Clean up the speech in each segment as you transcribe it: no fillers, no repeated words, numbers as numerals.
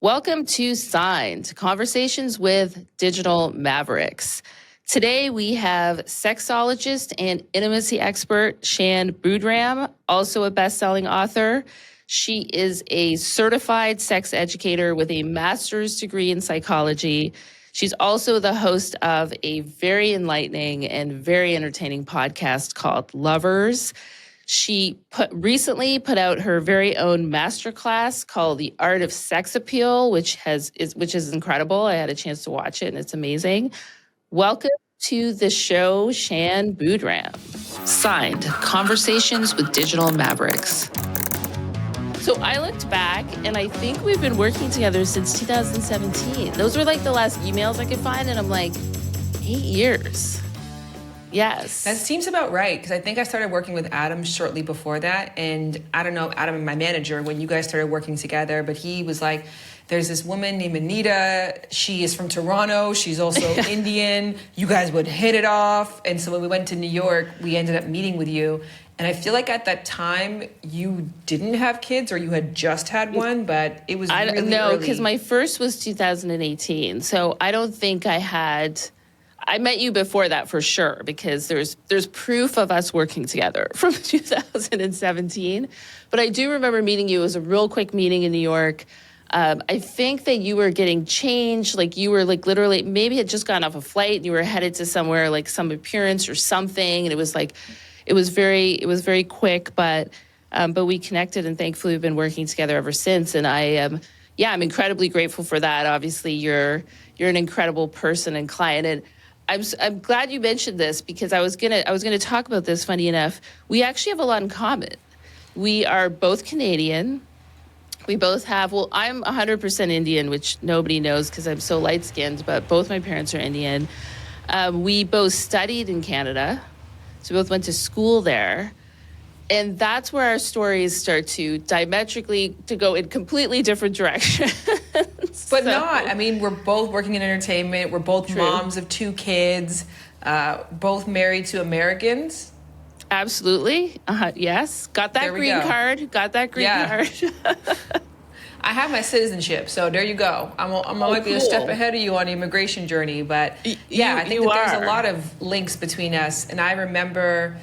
Welcome to Signed, Conversations with Digital Mavericks. Today we have sexologist and intimacy expert Shan Boodram, also a best-selling author. She is a certified sex educator with a master's degree in psychology. She's also the host of a very enlightening and very entertaining podcast called Lovers. She recently put out her very own masterclass called The Art of Sex Appeal, which is incredible. I had a chance to watch it and it's amazing. Welcome to the show, Shan Boodram. Signed, Conversations with Digital Mavericks. So I looked back and I think we've been working together since 2017. Those were like the last emails I could find and I'm like, 8 years. Yes. That seems about right, because I think I started working with Adam shortly before that. And I don't know, Adam, my manager, when you guys started working together, but he was like, there's this woman named Anita. She is from Toronto. She's also Indian. You guys would hit it off. And so when we went to New York, we ended up meeting with you. And I feel like at that time, you didn't have kids or you had just had one, but it was really early. No, because my first was 2018. So I don't think I met you before that for sure, because there's proof of us working together from 2017. But I do remember meeting you. It was a real quick meeting in New York. I think that you were getting changed. Like you were like literally maybe had just gotten off a flight and you were headed to somewhere, like some appearance or something. And it was very quick, but we connected and thankfully we've been working together ever since. And I'm incredibly grateful for that. Obviously you're an incredible person and client. And I'm glad you mentioned this because I was gonna talk about this. Funny enough, we actually have a lot in common. We are both Canadian. We both have. Well, I'm 100% Indian, which nobody knows because I'm so light skinned. But both my parents are Indian. We both studied in Canada, so we both went to school there, and that's where our stories start to diametrically to go in completely different directions. But not. I mean, we're both working in entertainment. We're both moms of 2 kids, both married to Americans. Absolutely. Yes. Got that green card. Got that green card. I have my citizenship, so there you go. I might be a step ahead of you on the immigration journey, but I think that there's a lot of links between us. And I remember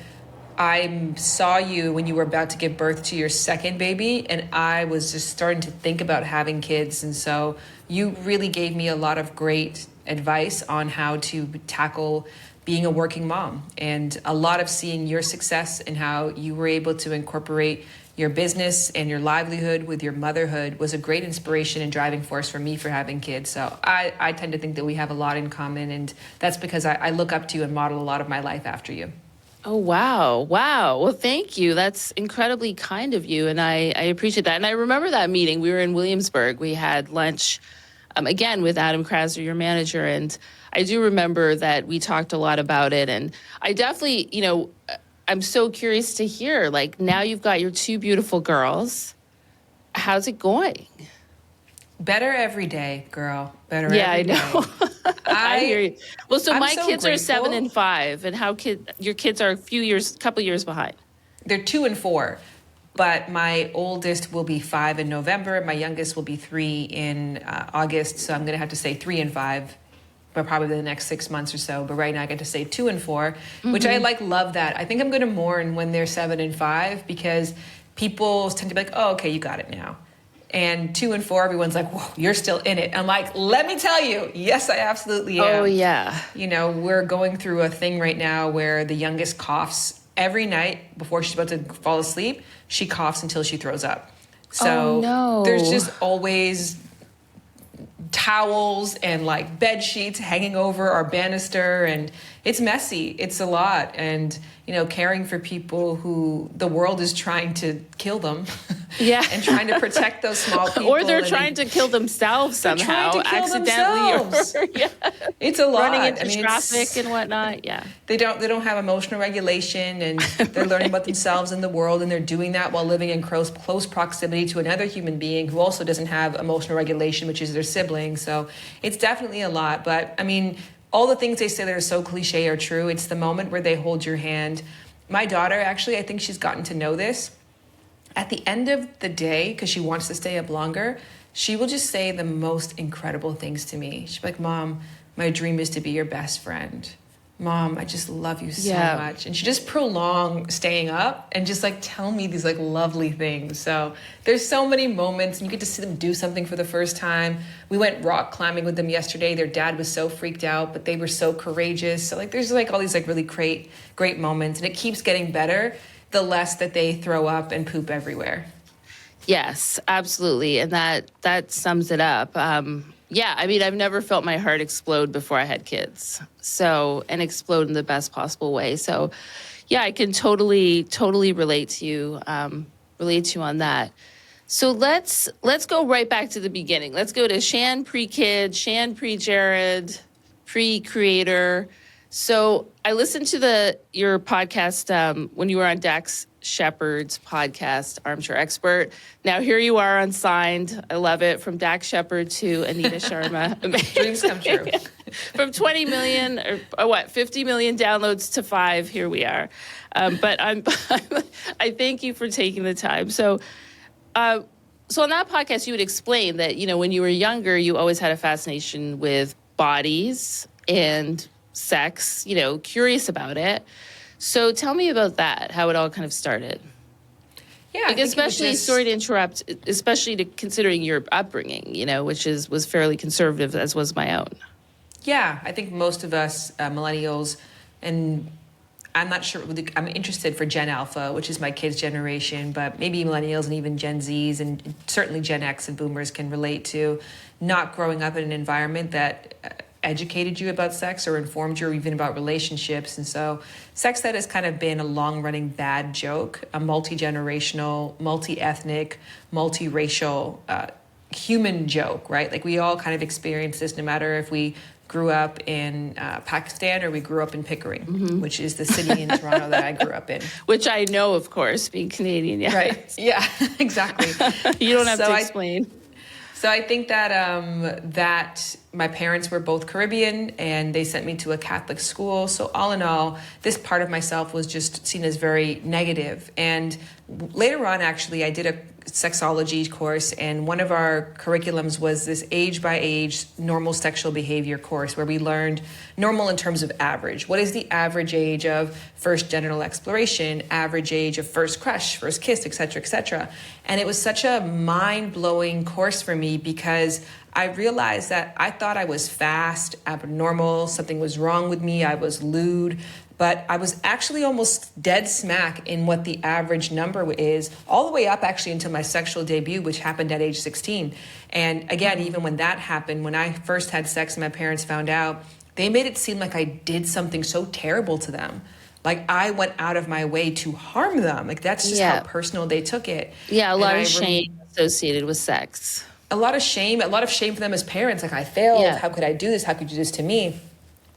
I saw you when you were about to give birth to your second baby, and I was just starting to think about having kids. And so you really gave me a lot of great advice on how to tackle being a working mom, and a lot of seeing your success and how you were able to incorporate your business and your livelihood with your motherhood was a great inspiration and driving force for me for having kids. So I tend to think that we have a lot in common, and that's because I look up to you and model a lot of my life after you. Oh, wow. Well, thank you. That's incredibly kind of you. And I appreciate that. And I remember that meeting. We were in Williamsburg. We had lunch, again, with Adam Krasner, your manager. And I do remember that we talked a lot about it. And I definitely, I'm so curious to hear, like, now you've got your 2 beautiful girls. How's it going? Better every day, girl. Better every day. Yeah, I know. I hear you. Well, so my kids grateful. are 7 and 5, and your kids are a couple years behind. They're 2 and 4, but my oldest will be 5 in November. My youngest will be 3 in August. So I'm going to have to say 3 and 5, but probably the next 6 months or so. But right now I get to say 2 and 4, which I love that. I think I'm going to mourn when they're 7 and 5 because people tend to be like, oh, okay, you got it now. And 2 and 4, everyone's like, whoa, you're still in it. I'm like, let me tell you, yes, I absolutely am. Oh, yeah. We're going through a thing right now where the youngest coughs every night before she's about to fall asleep. She coughs until she throws up. So there's just always towels and like bed sheets hanging over our banister, and it's messy. It's a lot. And, caring for people who the world is trying to kill them. Yeah. And trying to protect those small people. Or they're trying to kill themselves somehow, accidentally. It's a lot. Running into traffic and whatnot. Yeah. They don't have emotional regulation, and they're learning about themselves and the world, and they're doing that while living in close proximity to another human being who also doesn't have emotional regulation, which is their sibling. So it's definitely a lot. But I mean, all the things they say that are so cliche are true. It's the moment where they hold your hand. My daughter, actually, I think she's gotten to know this. At the end of the day, because she wants to stay up longer, she will just say the most incredible things to me. She'll be like, Mom, my dream is to be your best friend. Mom, I just love you so much. And she just prolong staying up and just like tell me these like lovely things. So there's so many moments, and you get to see them do something for the first time. We went rock climbing with them yesterday. Their dad was so freaked out, but they were so courageous. So like there's like all these like really great moments, and it keeps getting better the less that they throw up and poop everywhere. Yes, absolutely. And that sums it up. Yeah, I mean, I've never felt my heart explode before I had kids. So, and explode in the best possible way. So, yeah, I can totally relate to you on that. So let's go right back to the beginning. Let's go to Shan pre-kid, Shan pre-Jared, pre-creator. So I listened to your podcast when you were on Dax Shepard's podcast, Armchair Expert. Now here you are unsigned. I love it. From Dax Shepard to Anita Sharma. Dreams come true. From 20 million or 50 million downloads to 5. Here we are. But I thank you for taking the time. So on that podcast, you would explain that, when you were younger, you always had a fascination with bodies and sex, curious about it. So tell me about that, how it all kind of started. Yeah, especially, sorry to interrupt, especially considering your upbringing, which was fairly conservative, as was my own. Yeah, I think most of us millennials, and I'm not sure, I'm interested for Gen Alpha, which is my kids' generation, but maybe millennials and even Gen Zs and certainly Gen X and boomers can relate to not growing up in an environment that educated you about sex or informed you or even about relationships. And so sex ed has kind of been a long-running bad joke, a multi-generational, multi-ethnic, multi-racial human joke, right? Like we all kind of experience this no matter if we grew up in Pakistan or we grew up in Pickering, which is the city in Toronto that I grew up in. Which I know, of course, being Canadian. Yeah. Right. Yeah, exactly. You don't have to explain. So I think that that my parents were both Caribbean and they sent me to a Catholic school. So all in all, this part of myself was just seen as very negative. And later on, actually, I did a sexology course, and one of our curriculums was this age by age normal sexual behavior course where we learned normal in terms of average. What is the average age of first genital exploration, average age of first crush, first kiss, et cetera, et cetera. And it was such a mind-blowing course for me because I realized that I thought I was fast, abnormal, something was wrong with me, I was lewd, but I was actually almost dead smack in what the average number is, all the way up actually until my sexual debut, which happened at age 16. And again, even when that happened, when I first had sex and my parents found out, they made it seem like I did something so terrible to them. Like I went out of my way to harm them. Like that's just how personal they took it. Yeah, a lot of shame associated with sex. A lot of shame for them as parents. Like I failed. Yeah. How could I do this? How could you do this to me?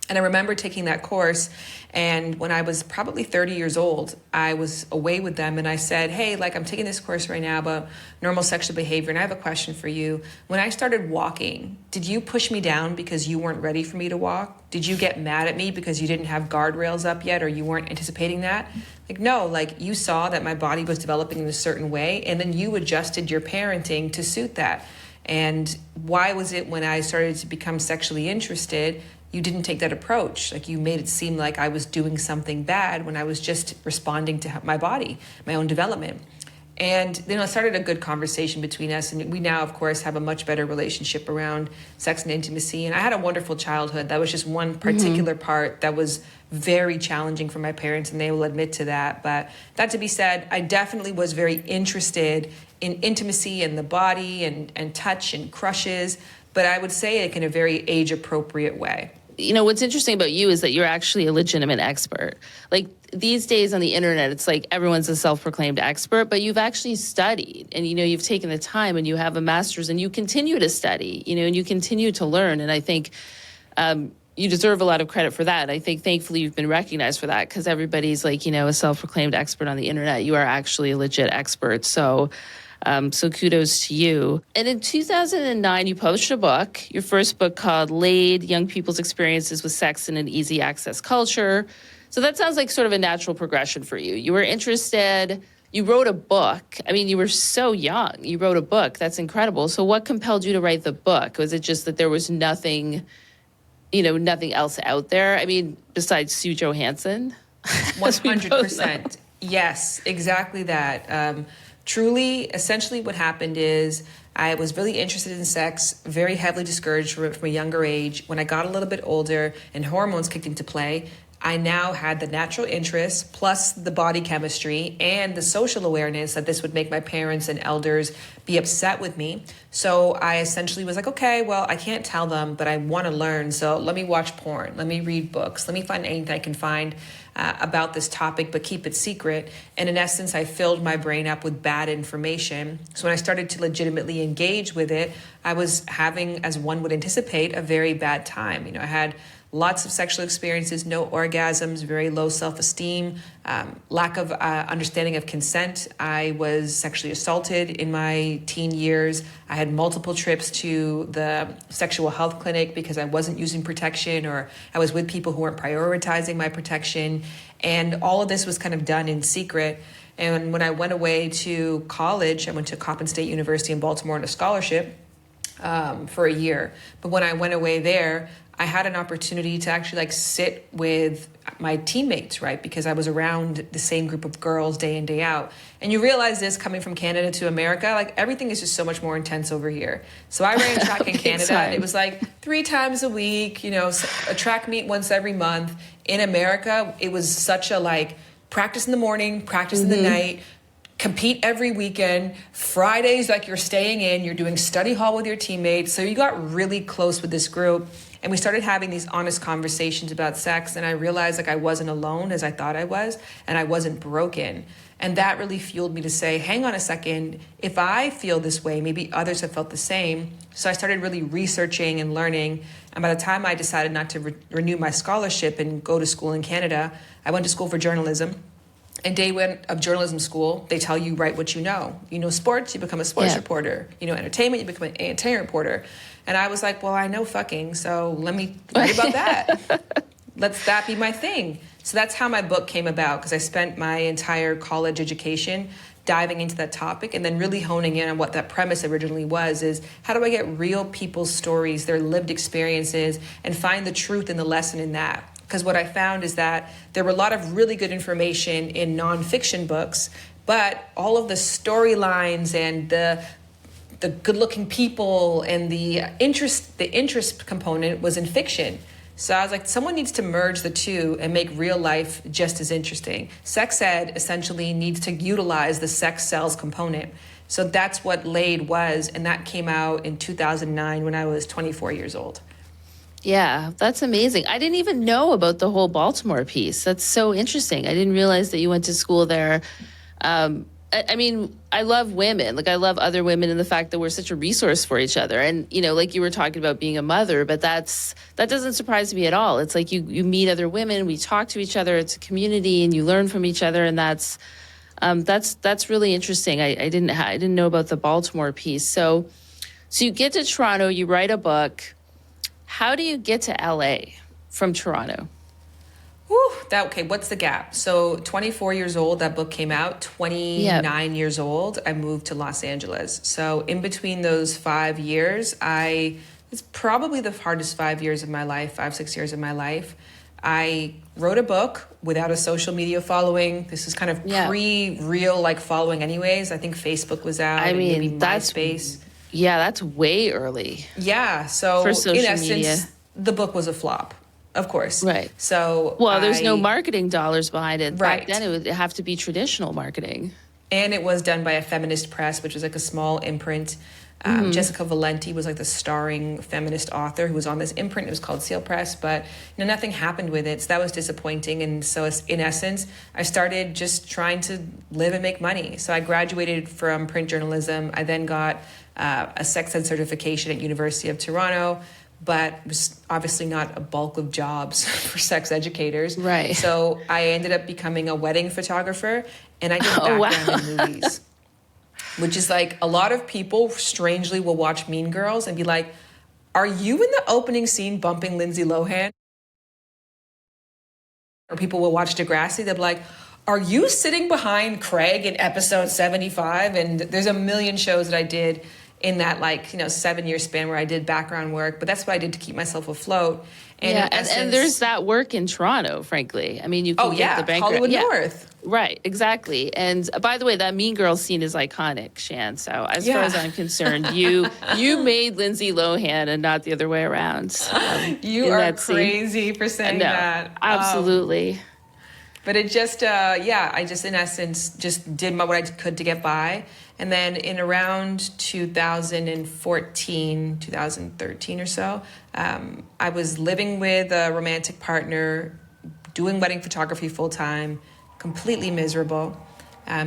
And I remember taking that course, and when I was probably 30 years old, I was away with them, and I said, hey, like I'm taking this course right now about normal sexual behavior, and I have a question for you. When I started walking, did you push me down because you weren't ready for me to walk? Did you get mad at me because you didn't have guardrails up yet or you weren't anticipating that? Like, no, like you saw that my body was developing in a certain way, and then you adjusted your parenting to suit that. And why was it when I started to become sexually interested, you didn't take that approach? Like you made it seem like I was doing something bad when I was just responding to my body, my own development. And then it started a good conversation between us. And we now, of course, have a much better relationship around sex and intimacy. And I had a wonderful childhood. That was just one particular part that was very challenging for my parents, and they will admit to that. But that to be said, I definitely was very interested in intimacy and the body and touch and crushes. But I would say it in a very age-appropriate way. What's interesting about you is that you're actually a legitimate expert. Like these days on the internet, it's like everyone's a self-proclaimed expert, but you've actually studied and, you've taken the time and you have a master's and you continue to study, and you continue to learn. And I think you deserve a lot of credit for that. I think thankfully you've been recognized for that because everybody's like, a self-proclaimed expert on the internet. You are actually a legit expert. So kudos to you. And in 2009, you published a book, your first book called Laid, Young People's Experiences with Sex in an Easy Access Culture. So that sounds like sort of a natural progression for you. You were interested, you wrote a book. I mean, you were so young. You wrote a book. That's incredible. So what compelled you to write the book? Was it just that there was nothing, nothing else out there? I mean, besides Sue Johansson? 100%. Yes, exactly that. Truly, essentially what happened is I was really interested in sex, very heavily discouraged from a younger age. When I got a little bit older and hormones kicked into play, I now had the natural interest plus the body chemistry and the social awareness that this would make my parents and elders be upset with me. So I essentially was like, okay, well, I can't tell them, but I want to learn. So let me watch porn. Let me read books. Let me find anything I can find about this topic, but keep it secret. And in essence, I filled my brain up with bad information. So when I started to legitimately engage with it, I was having, as one would anticipate, a very bad time. I had lots of sexual experiences, no orgasms, very low self-esteem, lack of understanding of consent. I was sexually assaulted in my teen years. I had multiple trips to the sexual health clinic because I wasn't using protection, or I was with people who weren't prioritizing my protection. And all of this was kind of done in secret. And when I went away to college, I went to Coppin State University in Baltimore on a scholarship for a year. But when I went away there, I had an opportunity to actually sit with my teammates, right? Because I was around the same group of girls day in, day out. And you realize this coming from Canada to America, everything is just so much more intense over here. So I ran track in Canada, and it was 3 times a week, a track meet once every month. In America, it was such a practice in the morning, practice in the night, compete every weekend. Fridays, you're staying in, you're doing study hall with your teammates. So you got really close with this group. And we started having these honest conversations about sex. And I realized I wasn't alone as I thought I was, and I wasn't broken. And that really fueled me to say, hang on a second, if I feel this way, maybe others have felt the same. So I started really researching and learning. And by the time I decided not to renew my scholarship and go to school in Canada, I went to school for journalism. And day one of journalism school, they tell you write what you know. You know sports, you become a sports reporter. You know entertainment, you become an entertainment reporter. And I was like, well, I know fucking, so let me write about that. Let's that be my thing. So that's how my book came about, because I spent my entire college education diving into that topic and then really honing in on what that premise originally was, is how do I get real people's stories, their lived experiences, and find the truth and the lesson in that. Because what I found is that there were a lot of really good information in nonfiction books, but all of the storylines and the good-looking people and the interest component was in fiction. So I was like, someone needs to merge the two and make real life just as interesting. Sex ed essentially needs to utilize the sex sells component. So that's what LAID was, and that came out in 2009 when I was 24 years old. Yeah, that's amazing. I didn't even know about the whole Baltimore piece. That's so interesting. I didn't realize that you went to school there. I mean, I love women. I love other women, and the fact that we're such a resource for each other. And, you were talking about being a mother, but that doesn't surprise me at all. It's you meet other women, we talk to each other, it's a community, and you learn from each other. And that's really interesting. I didn't know about the Baltimore piece. So you get to Toronto, you write a book. How do you get to LA from Toronto? Okay, what's the gap? So 24 years old, that book came out. 29 years old, I moved to Los Angeles. So in between those 5 years, it's probably the hardest 5 years of my life, 6 years of my life. I wrote a book without a social media following. This is kind of pre-real following anyways. I think Facebook was out. I mean, maybe MySpace. That's way early. Yeah, so for social in essence, media. The book was a flop. Of course. Right. So there's no marketing dollars behind it. Right. Back then, it would have to be traditional marketing. And it was done by a feminist press, which was a small imprint. Jessica Valenti was the starring feminist author who was on this imprint. It was called Seal Press, but nothing happened with it. So that was disappointing. And so in essence, I started just trying to live and make money. So I graduated from print journalism. I then got a sex ed certification at University of Toronto, but it was obviously not a bulk of jobs for sex educators. Right. So I ended up becoming a wedding photographer, and I did background in movies, which is a lot of people strangely will watch Mean Girls and be like, are you in the opening scene bumping Lindsay Lohan? Or people will watch Degrassi, they'll be like, are you sitting behind Craig in episode 75? And there's a million shows that I did in that 7-year span where I did background work, but that's what I did to keep myself afloat. And and there's that work in Toronto, frankly. I mean, you can get the bank. Hollywood North. Right, exactly. And by the way, that Mean Girls scene is iconic, Shan. So as far as I'm concerned, you made Lindsay Lohan and not the other way around. You are crazy for saying that. Absolutely. But it just, I just in essence just did what I could to get by. And then in around 2014, 2013 or so, I was living with a romantic partner, doing wedding photography full time, completely miserable.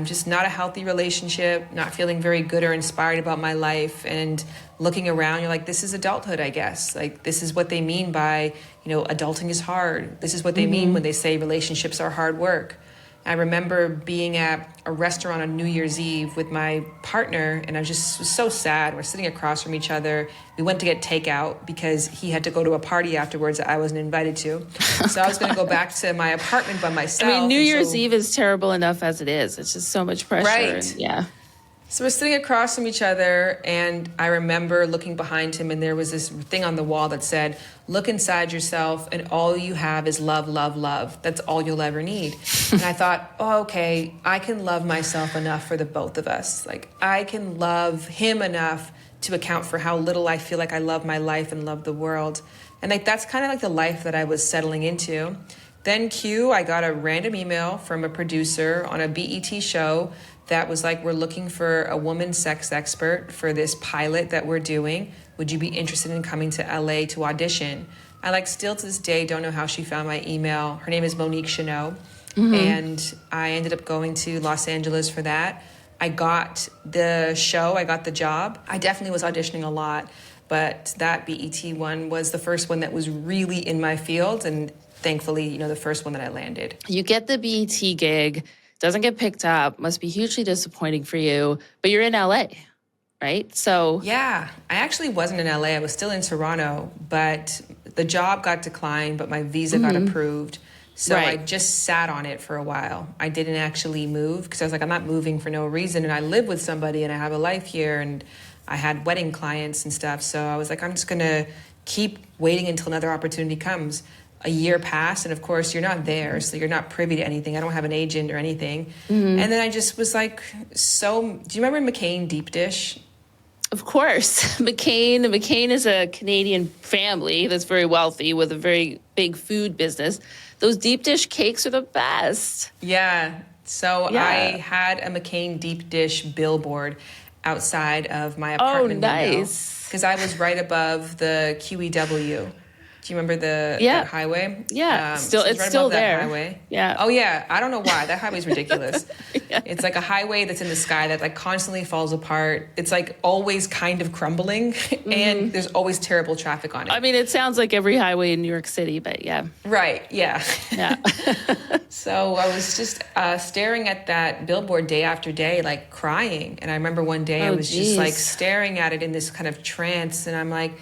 Just not a healthy relationship, not feeling very good or inspired about my life. And looking around, you're like, this is adulthood, I guess. Like, this is what they mean by, adulting is hard. This is what they mean when they say relationships are hard work. I remember being at a restaurant on New Year's Eve with my partner, and I was so sad. We're sitting across from each other. We went to get takeout because he had to go to a party afterwards that I wasn't invited to. So I was going to go back to my apartment by myself. I mean, New Year's Eve is terrible enough as it is. It's just so much pressure. Right. And, yeah. So we're sitting across from each other, and I remember looking behind him, and there was this thing on the wall that said, look inside yourself, and all you have is love, love, love. That's all you'll ever need. And I thought, okay, I can love myself enough for the both of us. Like, I can love him enough to account for how little I feel like I love my life and love the world. And that's kind of like the life that I was settling into. Then I got a random email from a producer on a BET show that was like, we're looking for a woman sex expert for this pilot that we're doing. Would you be interested in coming to LA to audition? I still to this day don't know how she found my email. Her name is Monique Chanot. And I ended up going to Los Angeles for that. I got the show, I got the job. I definitely was auditioning a lot, but that BET one was the first one that was really in my field, and thankfully, the first one that I landed. You get the BET gig, doesn't get picked up, must be hugely disappointing for you, but you're in LA, right? So yeah, I actually wasn't in LA. I was still in Toronto, but the job got declined, but my visa got approved. So I just sat on it for a while. I didn't actually move because I was like, I'm not moving for no reason. And I live with somebody and I have a life here, and I had wedding clients and stuff. So I was like, I'm just going to keep waiting until another opportunity comes. A year passed, and of course, you're not there, so you're not privy to anything. I don't have an agent or anything. And then I just was like, do you remember McCain Deep Dish? Of course. McCain is a Canadian family that's very wealthy with a very big food business. Those deep dish cakes are the best. Yeah. So I had a McCain Deep Dish billboard outside of my apartment window. Oh, nice. Because I was right above the QEW. Do you remember that highway? Yeah, it's still there. That highway. Yeah. Oh yeah, I don't know why that highway's ridiculous. It's like a highway that's in the sky that constantly falls apart. It's always kind of crumbling, and there's always terrible traffic on it. I mean, it sounds like every highway in New York City, but yeah. Right. Yeah. Yeah. So I was just staring at that billboard day after day, crying. And I remember one day I was just staring at it in this kind of trance, and I'm like,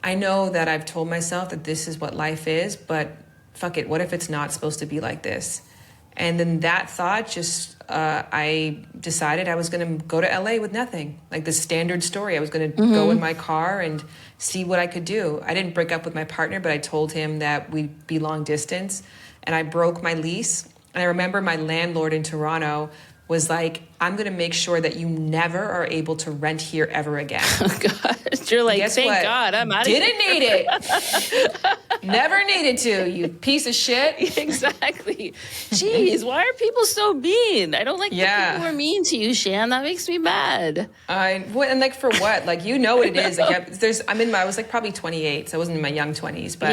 I know that I've told myself that this is what life is, but fuck it, what if it's not supposed to be like this? And then that thought I decided I was going to go to LA with nothing, like the standard story. I was going to go in my car and see what I could do. I didn't break up with my partner, but I told him that we'd be long distance, and I broke my lease. And I remember my landlord in Toronto was like, I'm going to make sure that you never are able to rent here ever again. Oh, God. You're like, thank God, I'm out of here. Didn't need it. Never needed to, you piece of shit. Exactly. Jeez, why are people so mean? I don't like that people are mean to you, Shan. That makes me mad. And for what? You know what it is. I was probably 28, so I wasn't in my young 20s, but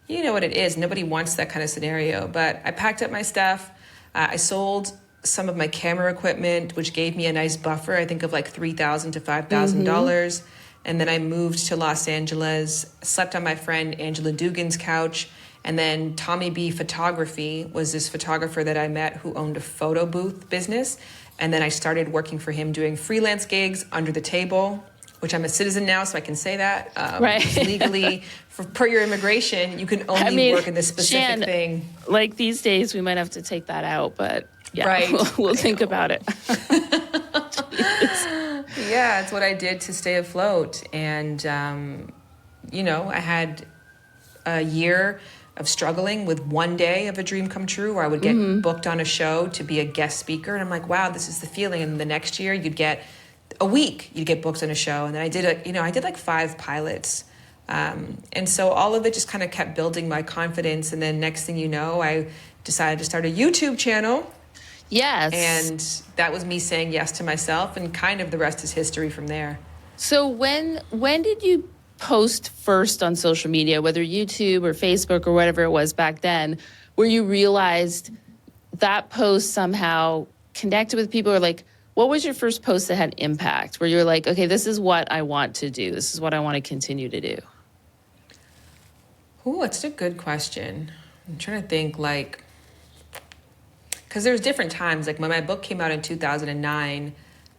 you know what it is. Nobody wants that kind of scenario. But I packed up my stuff. I sold some of my camera equipment, which gave me a nice buffer, I think of $3,000 to $5,000. And then I moved to Los Angeles, slept on my friend Angela Dugan's couch. And then Tommy B Photography was this photographer that I met who owned a photo booth business. And then I started working for him doing freelance gigs under the table, which I'm a citizen now, so I can say that. Legally, per your immigration, you can only work in this specific thing. These days, we might have to take that out, but Yeah, Right. we'll think about it. Yeah, it's what I did to stay afloat. And, I had a year of struggling with one day of a dream come true where I would get booked on a show to be a guest speaker. And I'm like, wow, this is the feeling. And the next year you'd get a week, you'd get booked on a show. And then I did like 5 pilots. And so all of it just kind of kept building my confidence. And then next thing you know, I decided to start a YouTube channel. Yes. And that was me saying yes to myself, and kind of the rest is history from there. So when did you post first on social media, whether YouTube or Facebook or whatever it was back then, where you realized that post somehow connected with people? Or like, what was your first post that had impact, where you're like, okay, this is what I want to do. This is what I want to continue to do? Oh, that's a good question. I'm trying to think, like, because there's different times. Like when my book came out in 2009,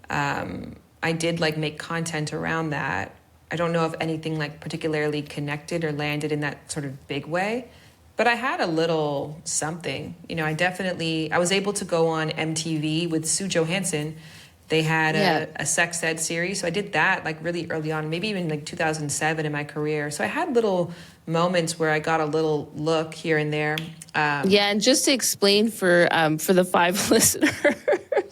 I did like make content around that. I don't know if anything like particularly connected or landed in that sort of big way, but I had a little something. I was able to go on MTV with Sue Johansson. They had a sex ed series. So I did that like really early on, maybe even like 2007 in my career. So I had little moments where I got a little look here and there. And just to explain for the 5 listeners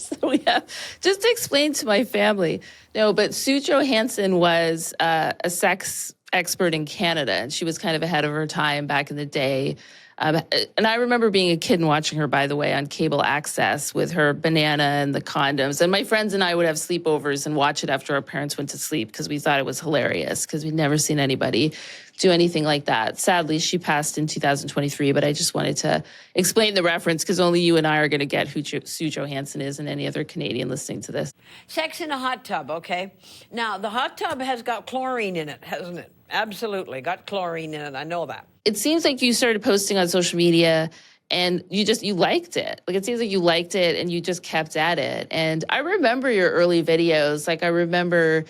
that we have, just to explain to my family. No, but Sue Johansson was a sex expert in Canada, and she was kind of ahead of her time back in the day. And I remember being a kid and watching her, by the way, on cable access with her banana and the condoms. And my friends and I would have sleepovers and watch it after our parents went to sleep because we thought it was hilarious, because we'd never seen anybody do anything like that. Sadly, she passed in 2023, but I just wanted to explain the reference because only you and I are going to get who Sue Johansson is, and any other Canadian listening to this. Sex in a hot tub, okay? Now, the hot tub has got chlorine in it, hasn't it? Absolutely, got chlorine in it, I know that. It seems like you started posting on social media and you liked it. Like, it seems like you liked it and you just kept at it. And I remember your early videos. Like, I remember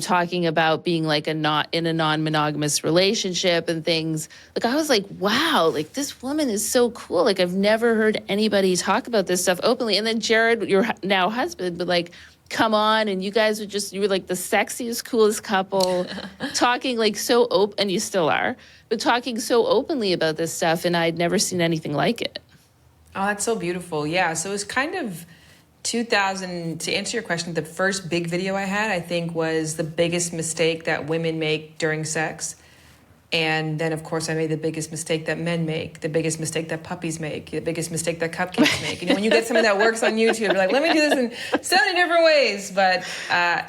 talking about being like in a non-monogamous relationship and things. Like, I was like, wow, like this woman is so cool. Like, I've never heard anybody talk about this stuff openly. And then Jared, your now husband, would like come on, and you guys you were like the sexiest, coolest couple, talking like so open, and you still are, but talking so openly about this stuff, and I'd never seen anything like it. Oh, that's so beautiful. Yeah, so it was kind of 2000, to answer your question, the first big video I had, I think, was the biggest mistake that women make during sex. And then, of course, I made the biggest mistake that men make, the biggest mistake that puppies make, the biggest mistake that cupcakes make. When you get something that works on YouTube, you're like, let me do this in so many different ways. But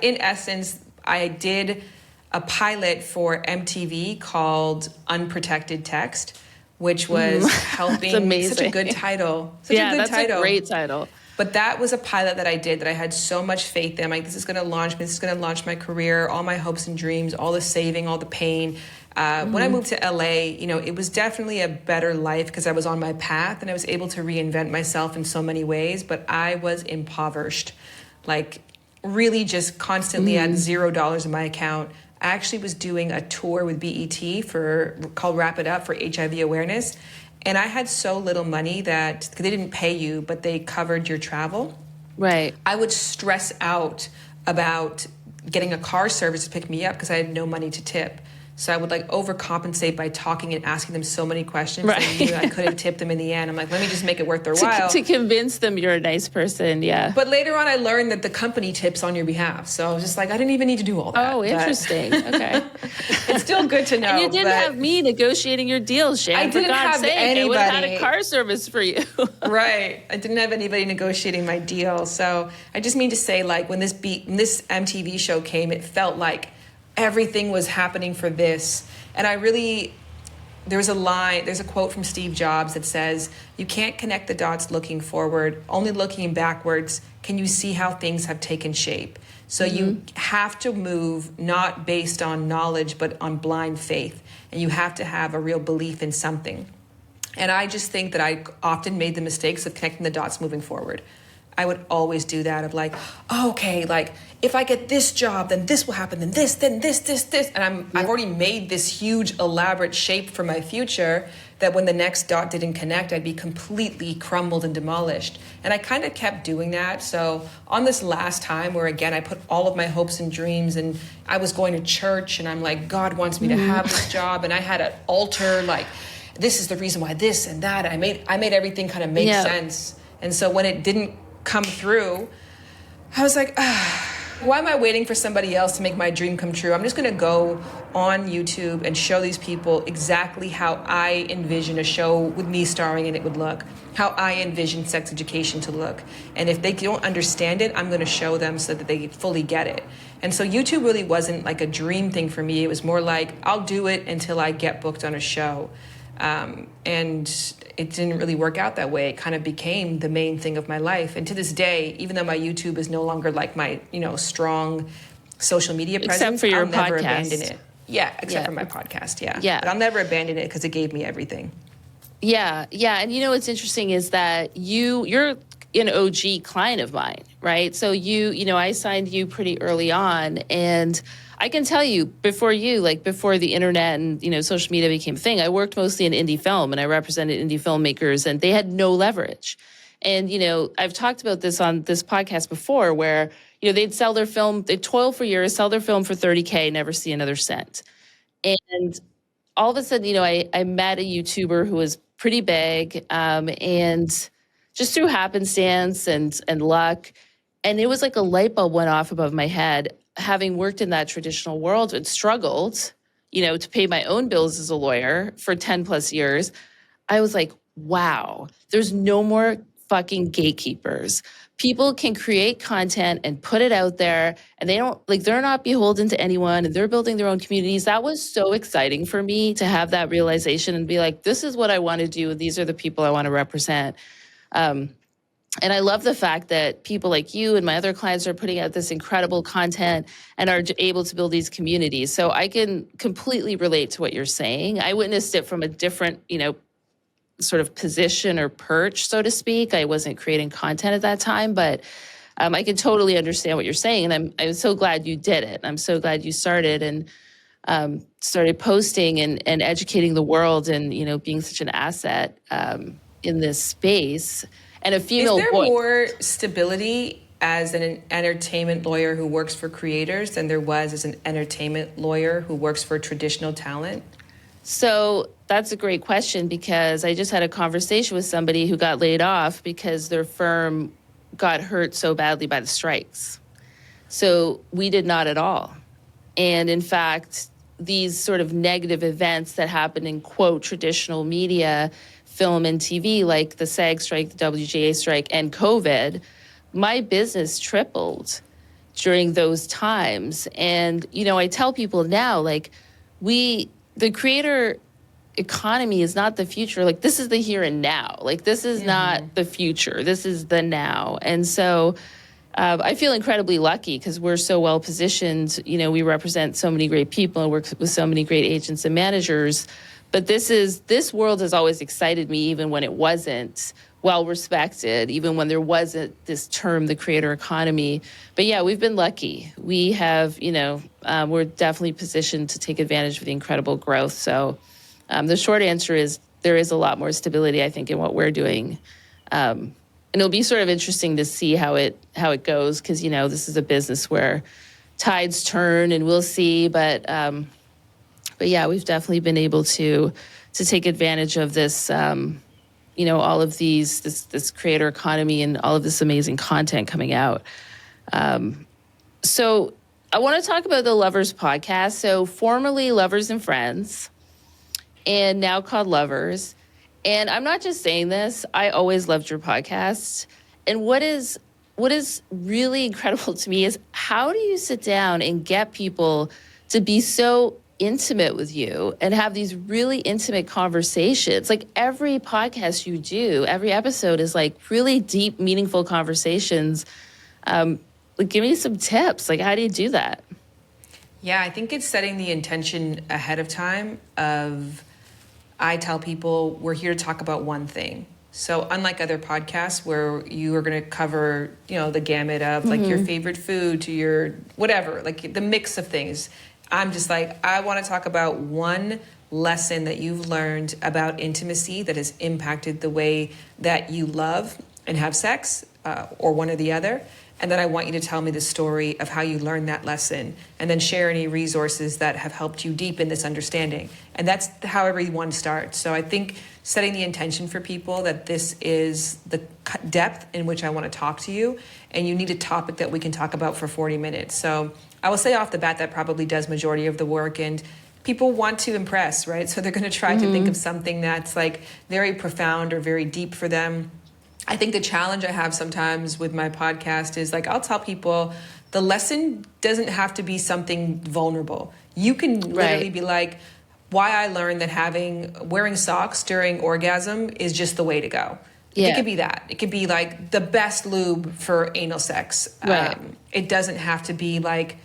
in essence, I did a pilot for MTV called Unprotected Text, which was helping. Such a good title. That's a great title. But that was a pilot that I did that I had so much faith in. I'm like, this is going to launch me. This is going to launch my career, all my hopes and dreams, all the saving, all the pain. When I moved to LA, it was definitely a better life because I was on my path and I was able to reinvent myself in so many ways. But I was impoverished, like really just constantly at $0 in my account. I actually was doing a tour with BET called Wrap It Up for HIV awareness. And I had so little money that they didn't pay you, but they covered your travel. Right. I would stress out about getting a car service to pick me up because I had no money to tip. So I would like overcompensate by talking and asking them so many questions. Right. I knew I couldn't tip them in the end. I'm like, let me just make it worth their while. To convince them you're a nice person, yeah. But later on, I learned that the company tips on your behalf. So I was just like, I didn't even need to do all that. Oh, interesting. Okay. It's still good to know. And you didn't have me negotiating your deals, Shan. I didn't have anybody. I would have had a car service for you. Right. I didn't have anybody negotiating my deal. So I just mean to say, like, when this MTV show came, it felt like everything was happening for this. And there's a quote from Steve Jobs that says, you can't connect the dots looking forward, only looking backwards can you see how things have taken shape. So you have to move not based on knowledge, but on blind faith. And you have to have a real belief in something. And I just think that I often made the mistakes of connecting the dots moving forward. I would always do that of like, oh, okay, like if I get this job, then this will happen, then this, and I've already made this huge elaborate shape for my future that when the next dot didn't connect, I'd be completely crumbled and demolished. And I kind of kept doing that. So on this last time where again I put all of my hopes and dreams, and I was going to church and I'm like, God wants me to have this job, and I had an altar like, this is the reason why this and that. I made everything kind of make sense. And so when it didn't come through, I was like, why am I waiting for somebody else to make my dream come true? I'm just going to go on YouTube and show these people exactly how I envision a show with me starring in it would look, how I envision sex education to look. And if they don't understand it, I'm going to show them so that they fully get it. And so YouTube really wasn't like a dream thing for me. It was more like, I'll do it until I get booked on a show. And it didn't really work out that way. It kind of became the main thing of my life. And to this day, even though my YouTube is no longer like my, strong social media presence, except for your I'll never podcast. abandon it. Yeah, except for my podcast, yeah. But I'll never abandon it because it gave me everything. Yeah. And what's interesting is that you're an OG client of mine, right? So I signed you pretty early on, and I can tell you before the internet and, social media became a thing, I worked mostly in indie film and I represented indie filmmakers, and they had no leverage. And, I've talked about this on this podcast before where, they'd sell their film, they'd toil for years, sell their film for $30K, never see another cent. And all of a sudden, I met a YouTuber who was pretty big, and just through happenstance and luck, and it was like a light bulb went off above my head. Having worked in that traditional world and struggled, to pay my own bills as a lawyer for 10 plus years, I was like, wow, there's no more fucking gatekeepers. People can create content and put it out there, and they're not beholden to anyone, and they're building their own communities. That was so exciting for me to have that realization and be like, this is what I want to do. These are the people I want to represent. And I love the fact that people like you and my other clients are putting out this incredible content and are able to build these communities. So I can completely relate to what you're saying. I witnessed it from a different, sort of position or perch, so to speak. I wasn't creating content at that time, but I can totally understand what you're saying. And I'm so glad you did it. I'm so glad you started and started posting and educating the world and, being such an asset in this space. And a female Is there more stability as an entertainment lawyer who works for creators than there was as an entertainment lawyer who works for traditional talent? So that's a great question, because I just had a conversation with somebody who got laid off because their firm got hurt so badly by the strikes. So we did not at all. And in fact, these sort of negative events that happen in, quote, traditional media, film and TV, like the SAG strike, the WGA strike, and COVID, my business tripled during those times. And, I tell people now, like, the creator economy is not the future. Like, this is the here and now. Like, this is not the future. This is the now. And so I feel incredibly lucky because we're so well positioned. We represent so many great people and work with so many great agents and managers. But this world has always excited me, even when it wasn't well respected, even when there wasn't this term, the creator economy. But yeah, we've been lucky. We have, we're definitely positioned to take advantage of the incredible growth. So the short answer is there is a lot more stability, I think, in what we're doing. And it'll be sort of interesting to see how it goes, because, this is a business where tides turn, and we'll see. But yeah, we've definitely been able to take advantage of this, all of this creator economy and all of this amazing content coming out. So I want to talk about the Lovers podcast. So formerly Lovers and Friends, and now called Lovers. And I'm not just saying this, I always loved your podcast. And what is really incredible to me is, how do you sit down and get people to be so intimate with you and have these really intimate conversations? Like, every podcast you do, every episode is like really deep, meaningful conversations. Like, give me some tips. Like, how do you do that? Yeah, I think it's setting the intention ahead of time of, I tell people we're here to talk about one thing. So unlike other podcasts where you are going to cover, the gamut of like your favorite food to your whatever, like the mix of things, I'm just like, I want to talk about one lesson that you've learned about intimacy that has impacted the way that you love and have sex, or one or the other. And then I want you to tell me the story of how you learned that lesson, and then share any resources that have helped you deepen this understanding. And that's how everyone starts. So I think setting the intention for people that this is the depth in which I want to talk to you, and you need a topic that we can talk about for 40 minutes. So I will say off the bat that probably does majority of the work, and people want to impress, right? So they're going to try to think of something that's like very profound or very deep for them. I think the challenge I have sometimes with my podcast is like, I'll tell people the lesson doesn't have to be something vulnerable. You can literally be like, why I learned that wearing socks during orgasm is just the way to go. Yeah. It could be that. It could be like the best lube for anal sex. Right. It doesn't have to be like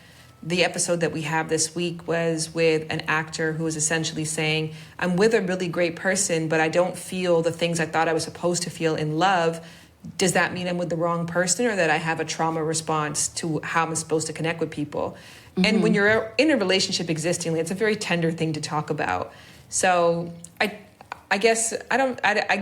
the episode that we have this week was with an actor who was essentially saying, I'm with a really great person, but I don't feel the things I thought I was supposed to feel in love. Does that mean I'm with the wrong person, or that I have a trauma response to how I'm supposed to connect with people? And when you're in a relationship existingly, it's a very tender thing to talk about. So I guess I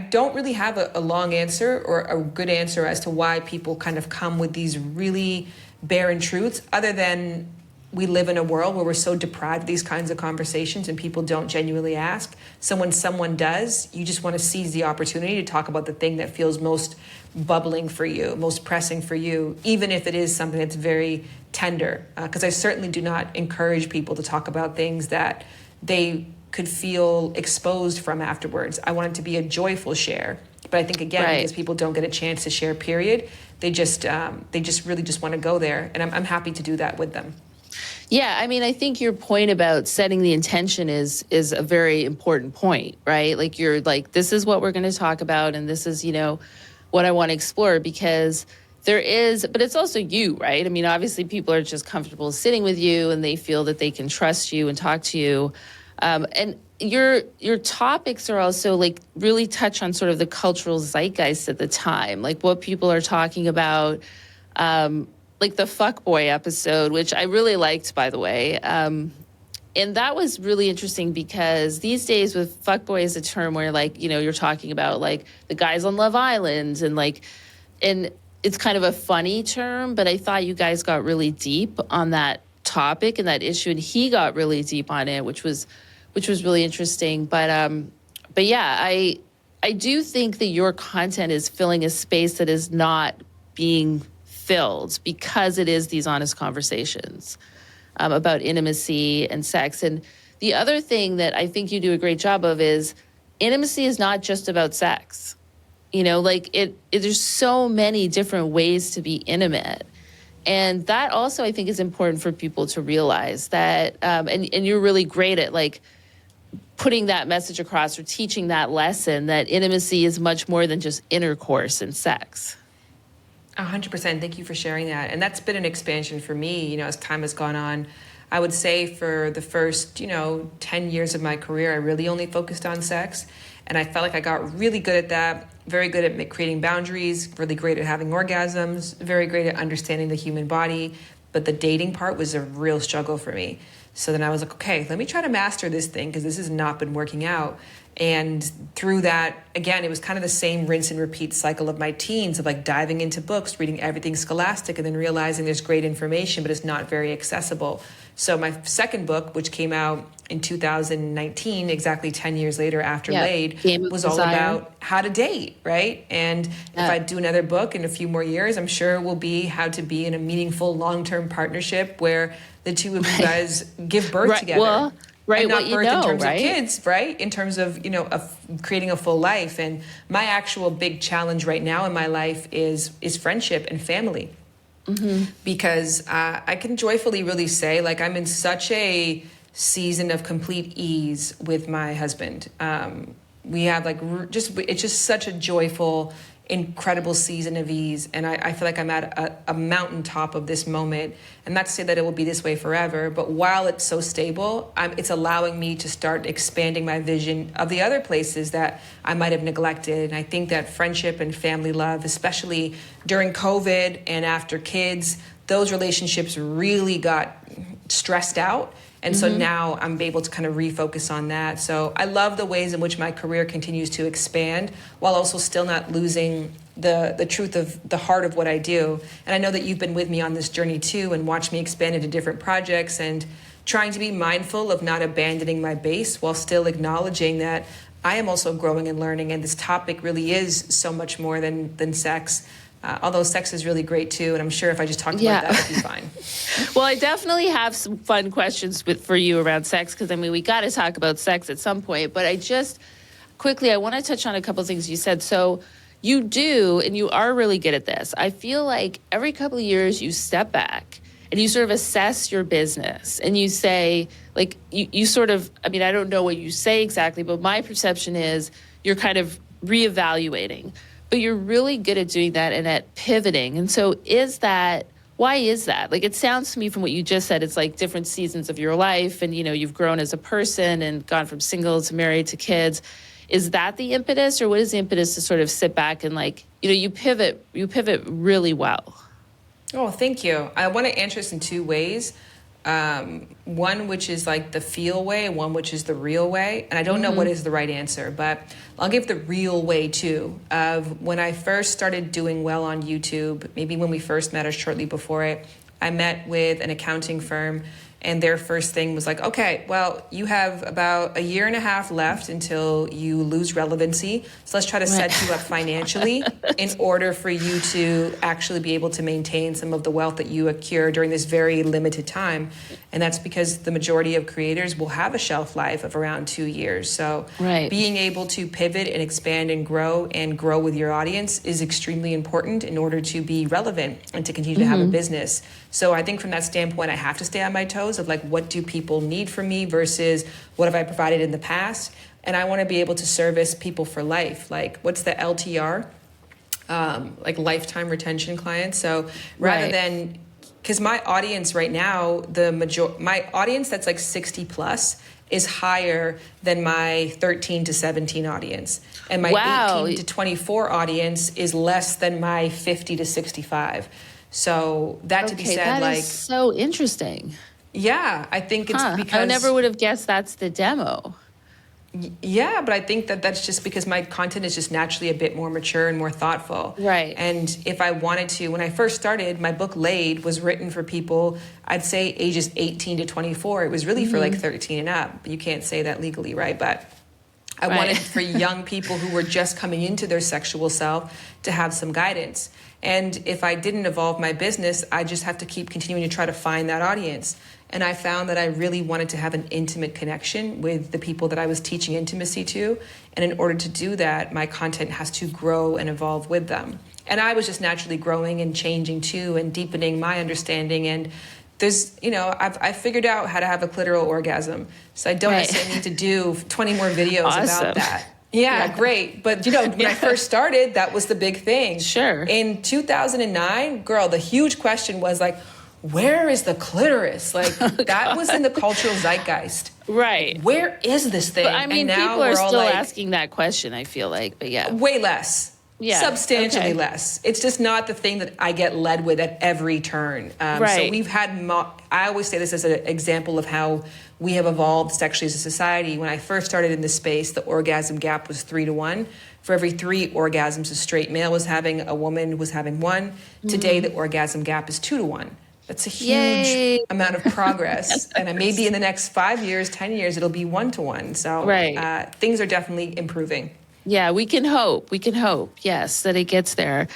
don't really have a long answer or a good answer as to why people kind of come with these really barren truths, other than we live in a world where we're so deprived of these kinds of conversations and people don't genuinely ask. So when someone does, you just want to seize the opportunity to talk about the thing that feels most bubbling for you, most pressing for you, even if it is something that's very tender. Because I certainly do not encourage people to talk about things that they could feel exposed from afterwards. I want it to be a joyful share. But I think, again, because people don't get a chance to share, period, they just really just want to go there. And I'm happy to do that with them. Yeah, I mean, I think your point about setting the intention is a very important point, right? Like, you're like, this is what we're going to talk about, and this is, what I want to explore, because there is, but it's also you, right? I mean, obviously people are just comfortable sitting with you and they feel that they can trust you and talk to you. And your topics are also like really touch on sort of the cultural zeitgeist at the time, like what people are talking about, like the fuckboy episode, which I really liked, by the way. And that was really interesting because these days with fuckboy is a term where, like, you're talking about like the guys on Love Island and it's kind of a funny term, but I thought you guys got really deep on that topic and that issue, and he got really deep on it, which was really interesting. But yeah, I do think that your content is filling a space that is not being filled because it is these honest conversations about intimacy and sex. And the other thing that I think you do a great job of is intimacy is not just about sex. There's so many different ways to be intimate. And that also, I think, is important for people to realize that, and you're really great at like putting that message across or teaching that lesson that intimacy is much more than just intercourse and sex. 100%. Thank you for sharing that. And that's been an expansion for me, as time has gone on. I would say for the first, 10 years of my career, I really only focused on sex. And I felt like I got really good at that, very good at creating boundaries, really great at having orgasms, very great at understanding the human body. But the dating part was a real struggle for me. So then I was like, okay, let me try to master this thing because this has not been working out. And through that, again, it was kind of the same rinse and repeat cycle of my teens of like diving into books, reading everything scholastic, and then realizing there's great information, but it's not very accessible. So my second book, which came out in 2019, exactly 10 years later after Laid, was all about how to date, right? And if I do another book in a few more years, I'm sure it will be how to be in a meaningful long-term partnership where the two of you guys give birth together. Well, right, and not what you birth know, in terms right? of kids, right? In terms of, of creating a full life. And my actual big challenge right now in my life is friendship and family. Mm-hmm. Because I can joyfully really say, like, I'm in such a season of complete ease with my husband. We have it's just such a joyful incredible season of ease. And I feel like I'm at a mountaintop of this moment. And not to say that it will be this way forever, but while it's so stable, it's allowing me to start expanding my vision of the other places that I might have neglected. And I think that friendship and family love, especially during COVID and after kids, those relationships really got stressed out. And so now I'm able to kind of refocus on that. So I love the ways in which my career continues to expand while also still not losing the truth of the heart of what I do. And I know that you've been with me on this journey too and watched me expand into different projects and trying to be mindful of not abandoning my base while still acknowledging that I am also growing and learning. And this topic really is so much more than sex. Although sex is really great too, and I'm sure if I just talked about that, it'd be fine. Well, I definitely have some fun questions for you around sex, because I mean, we got to talk about sex at some point. But I just quickly, I want to touch on a couple of things you said. So you do, and you are really good at this. I feel like every couple of years you step back and you sort of assess your business, and you say, like, you sort of, I mean, I don't know what you say exactly, but my perception is you're kind of reevaluating. But you're really good at doing that and at pivoting. And so why is that? Like, it sounds to me from what you just said, it's like different seasons of your life, and, you know, you've grown as a person and gone from single to married to kids. Is that the impetus, or what is the impetus to sort of sit back and, like, you know, you pivot really well? Oh, thank you. I want to answer this in two ways. One which is like the feel way, one which is the real way. And I don't know what is the right answer, but I'll give the real way too. Of when I first started doing well on YouTube, maybe when we first met or shortly before it, I met with an accounting firm, and their first thing was like, okay, well, you have about a year and a half left until you lose relevancy. So let's try to set you up financially in order for you to actually be able to maintain some of the wealth that you accrue during this very limited time. And that's because the majority of creators will have a shelf life of around 2 years. So being able to pivot and expand and grow with your audience is extremely important in order to be relevant and to continue to have a business. So I think from that standpoint, I have to stay on my toes of like, what do people need from me versus what have I provided in the past? And I want to be able to service people for life. Like, what's the LTR? Like lifetime retention clients. So rather than, because my audience right now, my audience that's like 60 plus is higher than my 13 to 17 audience. And my 18 to 24 audience is less than my 50 to 65. So that to be said, that like, is so interesting. Yeah, I think it's because I never would have guessed that's the demo. Yeah, but I think that's just because my content is just naturally a bit more mature and more thoughtful. Right. And if I wanted to, when I first started, my book Laid was written for people, I'd say ages 18 to 24. It was really for like 13 and up. You can't say that legally, right? But I wanted for young people who were just coming into their sexual self to have some guidance. And if I didn't evolve my business, I just have to keep continuing to try to find that audience. And I found that I really wanted to have an intimate connection with the people that I was teaching intimacy to. And in order to do that, my content has to grow and evolve with them. And I was just naturally growing and changing too and deepening my understanding. And there's, you know, I figured out how to have a clitoral orgasm. So I don't necessarily need to do 20 more videos about that. Yeah, great. But, you know, when I first started, that was the big thing. Sure. In 2009, girl, the huge question was like, where is the clitoris? Like, that was in the cultural zeitgeist. Right. Where is this thing? But I mean, people are still asking that question, I feel like, but yeah. Way less. Yeah. Substantially less. It's just not the thing that I get led with at every turn. So we've had, I always say this as an example of how we have evolved sexually as a society. When I first started in this space, the orgasm gap was 3 to 1. For every 3 orgasms a straight male was having, a woman was having 1. Today, the orgasm gap is 2 to 1. That's a huge amount of progress. And maybe in the next 5 years, 10 years, it'll be 1 to 1. So things are definitely improving. Yeah, we can hope. We can hope, yes, that it gets there.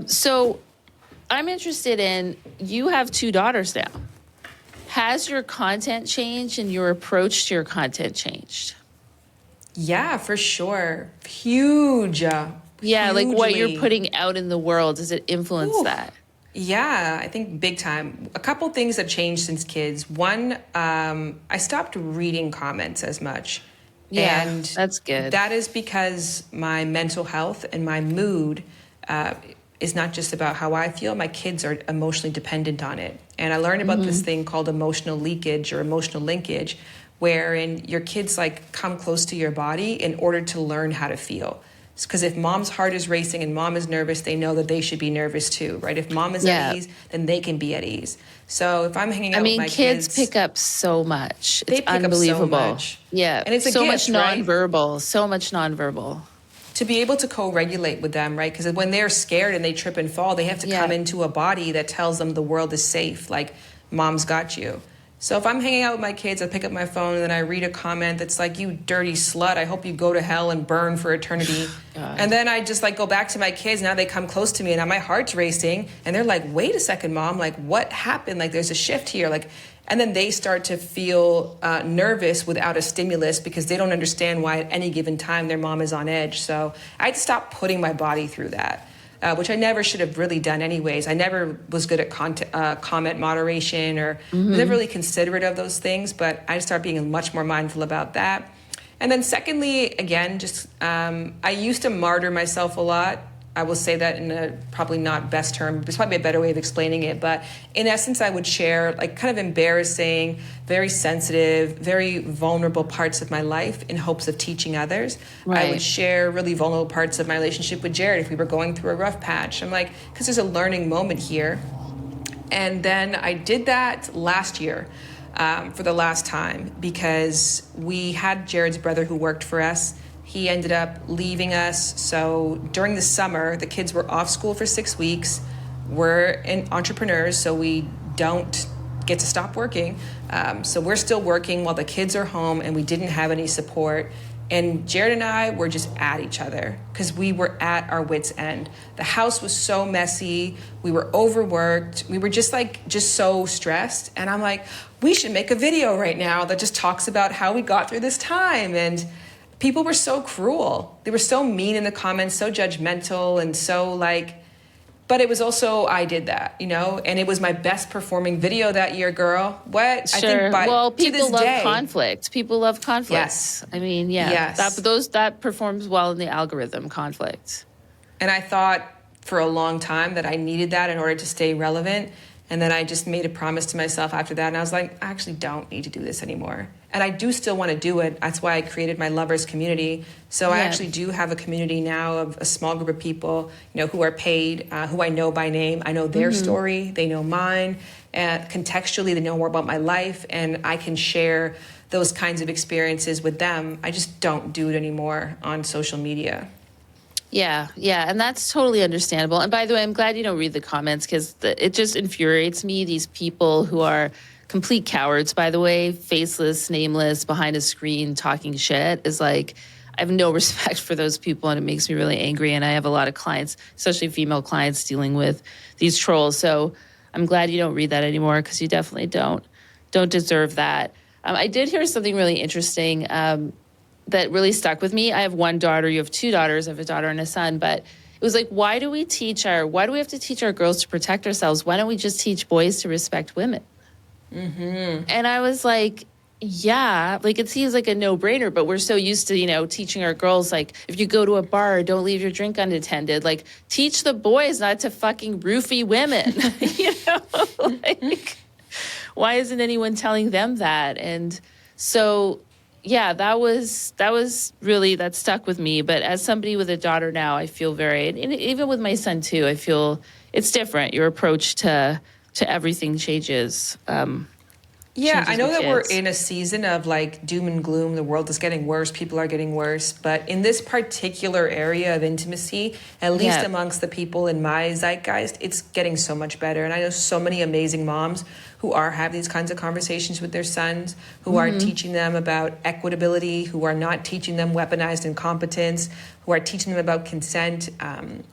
So I'm interested in, you have 2 daughters now. Has your content changed and your approach to your content changed? Yeah, for sure. Huge. Yeah, like what you're putting out in the world, does it influence that? Yeah, I think big time. A couple things have changed since kids. One, I stopped reading comments as much. Yeah, and that's good. That is because my mental health and my mood is not just about how I feel. My kids are emotionally dependent on it. And I learned about this thing called emotional leakage or emotional linkage, wherein your kids like come close to your body in order to learn how to feel. Because if mom's heart is racing and mom is nervous, they know that they should be nervous too, right? If mom is at ease, then they can be at ease. So if I'm hanging out with my kids pick up so much. It's unbelievable. Up so much. Yeah. And it's a so gift, much nonverbal, so much nonverbal. To be able to co-regulate with them, right? Because when they're scared and they trip and fall, they have to come into a body that tells them the world is safe, like mom's got you. So if I'm hanging out with my kids, I pick up my phone and then I read a comment that's like, you dirty slut, I hope you go to hell and burn for eternity. And then I just like go back to my kids. Now they come close to me and now my heart's racing and they're like, wait a second, mom, like what happened? Like there's a shift here. Like, and then they start to feel nervous without a stimulus because they don't understand why at any given time their mom is on edge. So I had to stop putting my body through that. Which I never should have really done anyways. I never was good at comment moderation or never really considerate of those things, but I started being much more mindful about that. And then secondly, again, just I used to martyr myself a lot. I will say that in a probably not best term. There's probably a better way of explaining it. But in essence, I would share like kind of embarrassing, very sensitive, very vulnerable parts of my life in hopes of teaching others. Right. I would share really vulnerable parts of my relationship with Jared if we were going through a rough patch. I'm like, because there's a learning moment here. And then I did that last year for the last time because we had Jared's brother who worked for us. He ended up leaving us. So during the summer, the kids were off school for 6 weeks. We're entrepreneurs, so we don't get to stop working. So we're still working while the kids are home and we didn't have any support. And Jared and I were just at each other because we were at our wits' end. The house was so messy. We were overworked. We were just so stressed. And I'm like, we should make a video right now that just talks about how we got through this time. And people were so cruel. They were so mean in the comments, so judgmental and so like, but it was also, I did that, you know, and it was my best performing video that year, girl. What? Sure. I think people love day, conflict. People love conflict. Yes. I mean, yeah, yes. that performs well in the algorithm, conflict. And I thought for a long time that I needed that in order to stay relevant. And then I just made a promise to myself after that. And I was like, I actually don't need to do this anymore. And I do still want to do it. That's why I created my lovers community. So I actually do have a community now of a small group of people, you know, who are paid, who I know by name. I know their story. They know mine. And contextually, they know more about my life. And I can share those kinds of experiences with them. I just don't do it anymore on social media. Yeah, and that's totally understandable. And by the way, I'm glad you don't read the comments because it just infuriates me, these people who are complete cowards, by the way, faceless, nameless, behind a screen, talking shit is like, I have no respect for those people and it makes me really angry. And I have a lot of clients, especially female clients, dealing with these trolls. So I'm glad you don't read that anymore because you definitely don't deserve that. I did hear something really interesting that really stuck with me. I have one daughter. You have two daughters. I have a daughter and a son. But it was like, why do we have to teach our girls to protect ourselves? Why don't we just teach boys to respect women? And I was like, yeah, like it seems like a no-brainer, but we're so used to, you know, teaching our girls, like, if you go to a bar, don't leave your drink unattended. Like, teach the boys not to fucking roofie women. You know, like, why isn't anyone telling them that? And so, yeah, that stuck with me. But as somebody with a daughter now, I feel and even with my son too, I feel it's different. Your approach to everything changes. Yeah, I know that we're in a season of like doom and gloom. The world is getting worse. People are getting worse. But in this particular area of intimacy, at least amongst the people in my zeitgeist, it's getting so much better. And I know so many amazing moms who are having these kinds of conversations with their sons, who are teaching them about equitability, who are not teaching them weaponized incompetence, who are teaching them about consent,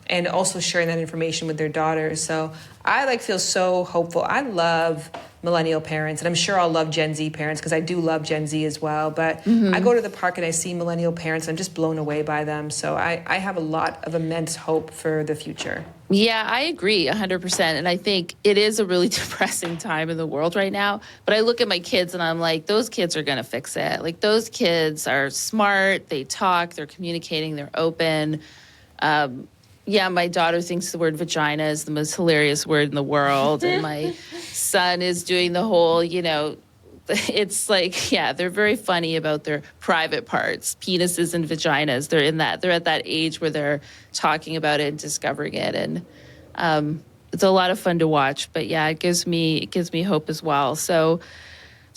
and also sharing that information with their daughters. So I feel so hopeful. I love millennial parents, and I'm sure I'll love Gen Z parents because I do love Gen Z as well. But I go to the park and I see millennial parents. I'm just blown away by them. So I have a lot of immense hope for the future. Yeah, I agree 100%. And I think it is a really depressing time in the world right now. But I look at my kids and I'm like, those kids are going to fix it. Like, those kids are smart. They talk, they're communicating, they're open. Yeah, my daughter thinks the word vagina is the most hilarious word in the world. And my son is doing the whole, it's like, yeah, they're very funny about their private parts, penises and vaginas. They're at that age where they're talking about it and discovering it. And it's a lot of fun to watch. But yeah, it gives me hope as well. So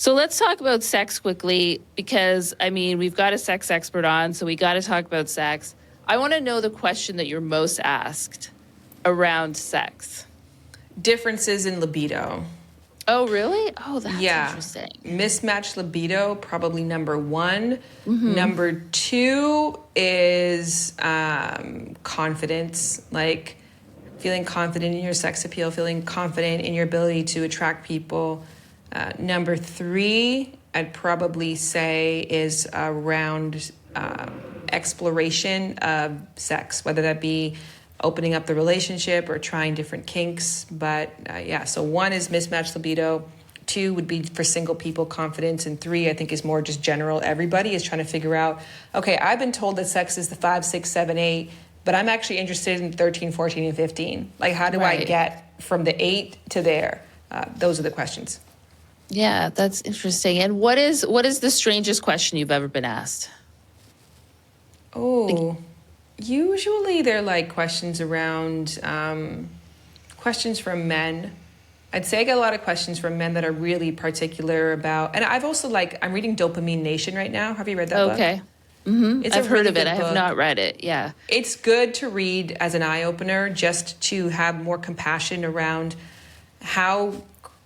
let's talk about sex quickly because, we've got a sex expert on, so we got to talk about sex. I want to know the question that you're most asked around sex. Differences in libido. Oh, really? Oh, that's interesting. Mismatched libido, probably number one. Number two is confidence, like feeling confident in your sex appeal, feeling confident in your ability to attract people. Number three, I'd probably say is around exploration of sex, whether that be opening up the relationship or trying different kinks. But so one is mismatched libido. Two would be for single people, confidence. And three, I think, is more just general. Everybody is trying to figure out, okay, I've been told that sex is the 5, 6, 7, 8, but I'm actually interested in 13, 14, and 15. Like, how do I get from the 8 to there? Those are the questions. Yeah, that's interesting. And what is the strangest question you've ever been asked? Oh, usually they're like questions around questions from men. I'd say I get a lot of questions from men that are really particular about, and I've also I'm reading Dopamine Nation right now. Have you read that book? Okay. I've heard of it. I have not read it. Yeah. It's good to read as an eye-opener, just to have more compassion around how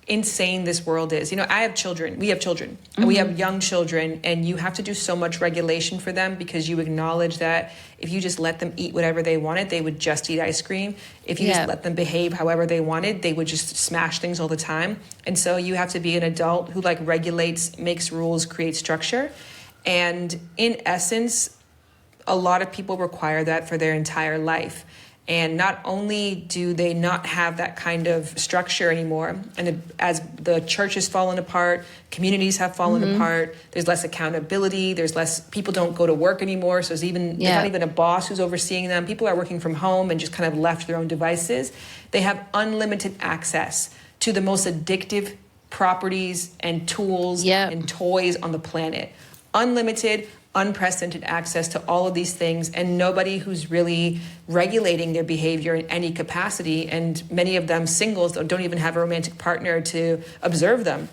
insane this world is. I have children. We have children. And we have young children, and you have to do so much regulation for them because you acknowledge that if you just let them eat whatever they wanted, they would just eat ice cream. If you just let them behave however they wanted, they would just smash things all the time. And so you have to be an adult who regulates, makes rules, creates structure. And in essence, a lot of people require that for their entire life. And not only do they not have that kind of structure anymore, and as the church has fallen apart, communities have fallen apart, there's less accountability, there's less, people don't go to work anymore, so there's not even a boss who's overseeing them. People are working from home and just kind of left to their own devices. They have unlimited access to the most addictive properties and tools and toys on the planet. Unlimited, unprecedented access to all of these things, and nobody who's really regulating their behavior in any capacity, and many of them singles that don't even have a romantic partner to observe them.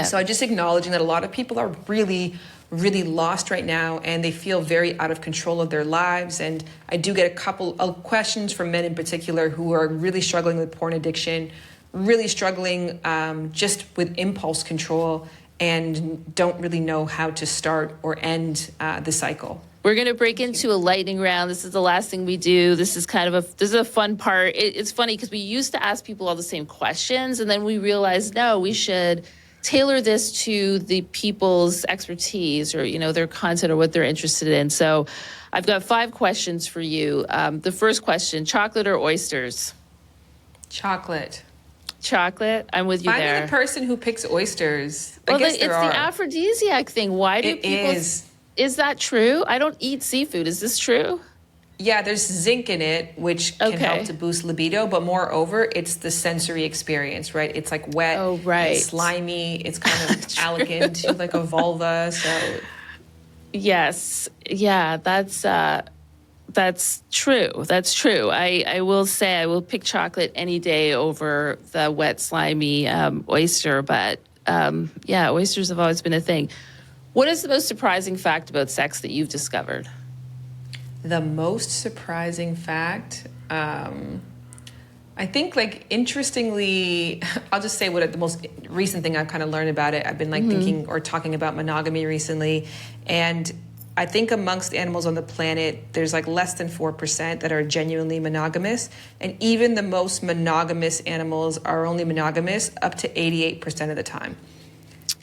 So I'm just acknowledging that a lot of people are really, really lost right now, and they feel very out of control of their lives. And I do get a couple of questions from men in particular who are really struggling with porn addiction, really struggling just with impulse control, and don't really know how to start or end the cycle. We're going to break into a lightning round. This is the last thing we do. This is this is a fun part. It's funny because we used to ask people all the same questions, and then we realized, no, we should tailor this to the people's expertise or, their content or what they're interested in. So I've got 5 questions for you. The first question, chocolate or oysters? Chocolate. Chocolate? I'm with you Find there. me the person who picks oysters. Well, it's the aphrodisiac thing. Why do people... Is that true? I don't eat seafood. Is this true? Yeah, there's zinc in it, which can help to boost libido. But moreover, it's the sensory experience, right? It's like wet, it's slimy, it's kind of elegant, like a vulva. So, yes, yeah, that's true. That's true. I will say I will pick chocolate any day over the wet, slimy oyster. But oysters have always been a thing. What is the most surprising fact about sex that you've discovered? The most surprising fact, I think, interestingly, I'll just say what the most recent thing I've kind of learned about it. I've been thinking or talking about monogamy recently, and I think amongst animals on the planet, there's less than 4% that are genuinely monogamous, and even the most monogamous animals are only monogamous up to 88% of the time.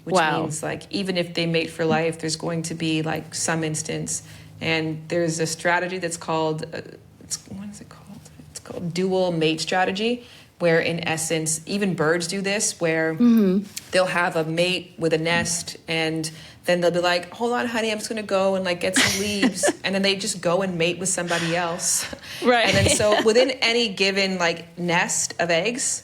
Which means even if they mate for life, there's going to be some instance. And there's a strategy that's called, what is it called? It's called dual mate strategy. where in essence, even birds do this, where they'll have a mate with a nest, and then they'll be like, hold on, honey, I'm just going to go and like get some leaves. And then they just go and mate with somebody else. Right. And then so within any given like nest of eggs,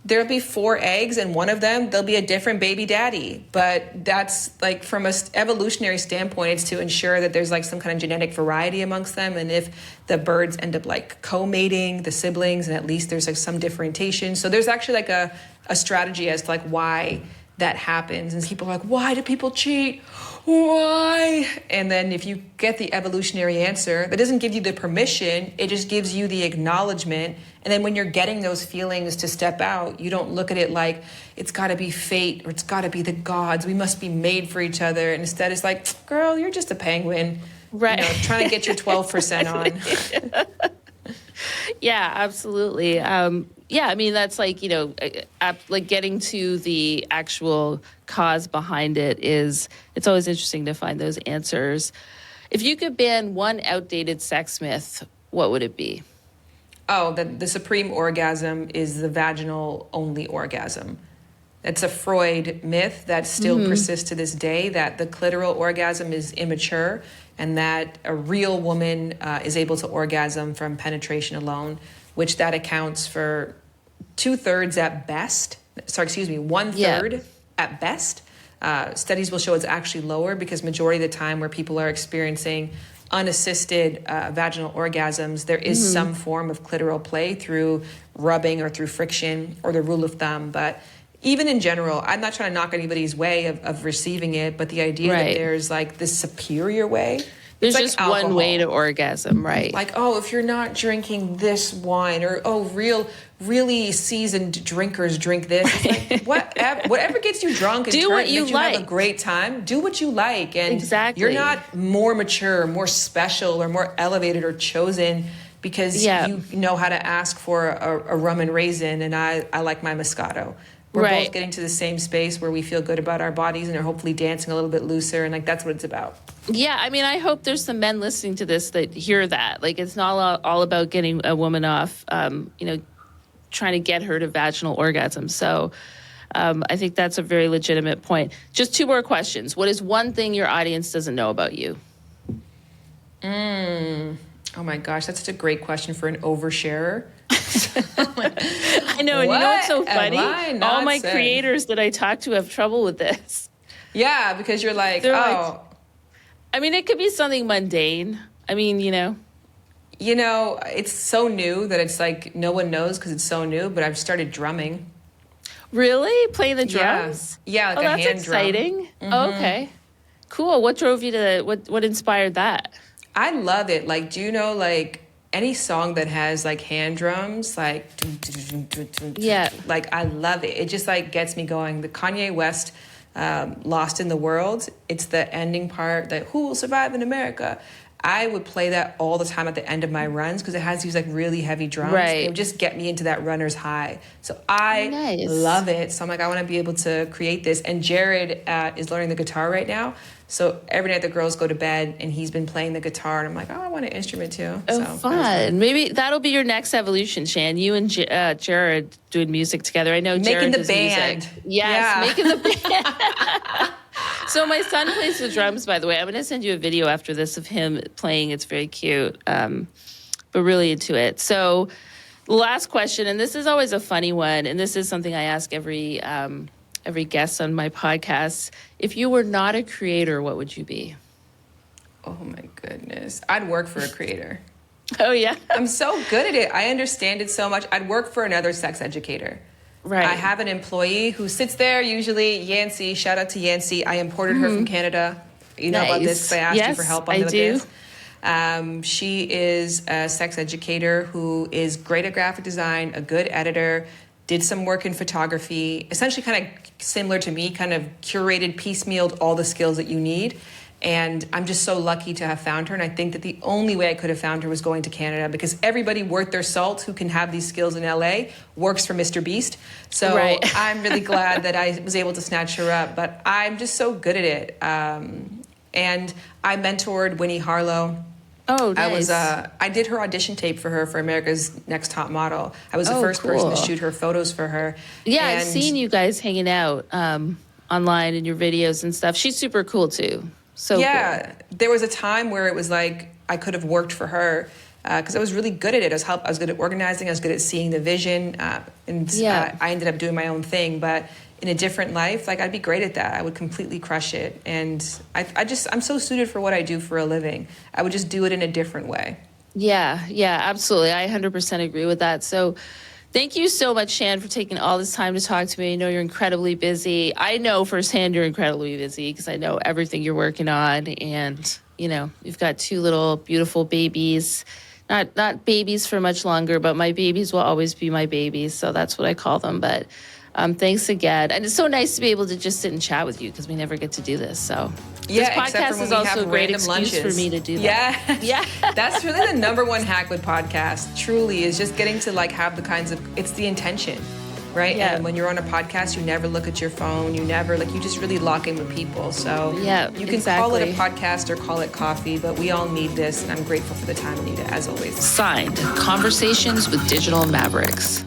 there'll be 4 eggs, and one of them, there'll be a different baby daddy. But that's like from a evolutionary standpoint, it's to ensure that there's like some kind of genetic variety amongst them. And if the birds end up like co-mating the siblings, and at least there's like some differentiation. So there's actually like a strategy as to like why that happens. And people are like, why do people cheat? Why? And then if you get the evolutionary answer, that doesn't give you the permission, it just gives you the acknowledgement. And then when you're getting those feelings to step out, you don't look at it like it's got to be fate or it's got to be the gods. We must be made for each other. And instead it's like, girl, you're just a penguin. Right. You know, trying to get your 12% on. Yeah, absolutely. Yeah, I mean, that's like, like getting to the actual cause behind it's always interesting to find those answers. If you could ban one outdated sex myth, what would it be? Oh, the supreme orgasm is the vaginal only orgasm. It's a Freud myth that still persists to this day, that the clitoral orgasm is immature and that a real woman is able to orgasm from penetration alone, which that accounts for 2/3 at best. Sorry, excuse me, 1/3 at best. Studies will show it's actually lower because majority of the time where people are experiencing unassisted vaginal orgasms, there is some form of clitoral play through rubbing or through friction or the rule of thumb. But even in general, I'm not trying to knock anybody's way of receiving it, but the idea that there's like this superior way. There's like just alcohol. one way to orgasm, right? Like, oh, if you're not drinking this wine, or oh, really seasoned drinkers drink this. It's like, whatever gets you drunk and Do what you makes you have a great time. Do what you like, and exactly. You're not more mature, more special, or more elevated or chosen because you know how to ask for a rum and raisin, and I like my Moscato. We're both getting to the same space where we feel good about our bodies and are hopefully dancing a little bit looser, and like that's what it's about. Yeah, I mean, I hope there's some men listening to this that hear that. Like, it's not all about getting a woman off, trying to get her to vaginal orgasm. So I think that's a very legitimate point. Just 2 more questions. What is one thing your audience doesn't know about you? Oh my gosh, that's such a great question for an oversharer. I know, and you know what's so funny? All my creators that I talk to have trouble with this. Yeah, because you're like, I mean, it could be something mundane. I mean, it's so new that it's like no one knows because it's so new, but I've started drumming. Really? Playing the drums? Yeah, like a that's hand exciting. drum. Oh, okay. Cool. What drove you to, what inspired that? I love it. Like, do you know, like, any song that has, like, hand drums, like, like, I love it. It just, like, gets me going. The Kanye West Lost in the World, it's the ending part, that who will survive in America? I would play that all the time at the end of my runs because it has these like really heavy drums. It would just get me into that runner's high. So I love it. So I'm like, I want to be able to create this. And Jared is learning the guitar right now. So every night the girls go to bed and he's been playing the guitar. And I'm like, oh, I want an instrument too. Oh, so fun. Maybe that'll be your next evolution, Shan. You and Jared doing music together. I know Jared does music. Yes, making the band. So my son plays the drums, by the way. I'm going to send you a video after this of him playing. It's very cute, but really into it. So last question, and this is always a funny one, and this is something I ask every guest on my podcast. If you were not a creator, what would you be? Oh, my goodness. I'd work for a creator. Oh, yeah? I'm so good at it. I understand it so much. I'd work for another sex educator. Right. I have an employee who sits there usually, Yancy, shout out to Yancy. I imported her from Canada. You know about this because I asked you for help on this. She is a sex educator who is great at graphic design, a good editor, did some work in photography, essentially kind of similar to me, kind of curated, piecemealed all the skills that you need. And I'm just so lucky to have found her. And I think that the only way I could have found her was going to Canada because everybody worth their salt who can have these skills in LA works for Mr. Beast. So I'm really glad that I was able to snatch her up. But I'm just so good at it. And I mentored Winnie Harlow. Oh, nice. I did her audition tape for her for America's Next Top Model. I was the first person to shoot her photos for her. Yeah, I've seen you guys hanging out online in your videos and stuff. She's super cool too. So yeah, cool. There was a time where it was like I could have worked for her because I was really good at it. I was good at organizing. I was good at seeing the vision, I ended up doing my own thing. But in a different life, like I'd be great at that. I would completely crush it, and I'm so suited for what I do for a living. I would just do it in a different way. Yeah, absolutely. I 100% agree with that. So thank you so much, Shan, for taking all this time to talk to me. I know you're incredibly busy. I know firsthand you're incredibly busy because I know everything you're working on. And, you know, you've got 2 little beautiful babies. Not babies for much longer, but my babies will always be my babies. So that's what I call them. But thanks again. And it's so nice to be able to just sit and chat with you because we never get to do this. So this podcast is also a great excuse for me to do that. Yeah. That's really the number one hack with podcasts, truly, is just getting to like have the kinds of, it's the intention, right? Yeah. And when you're on a podcast, you never look at your phone. You never, like, you just really lock in with people. So you can call it a podcast or call it coffee, but we all need this. And I'm grateful for the time, Anita, as always. Signed, Conversations with Digital Mavericks.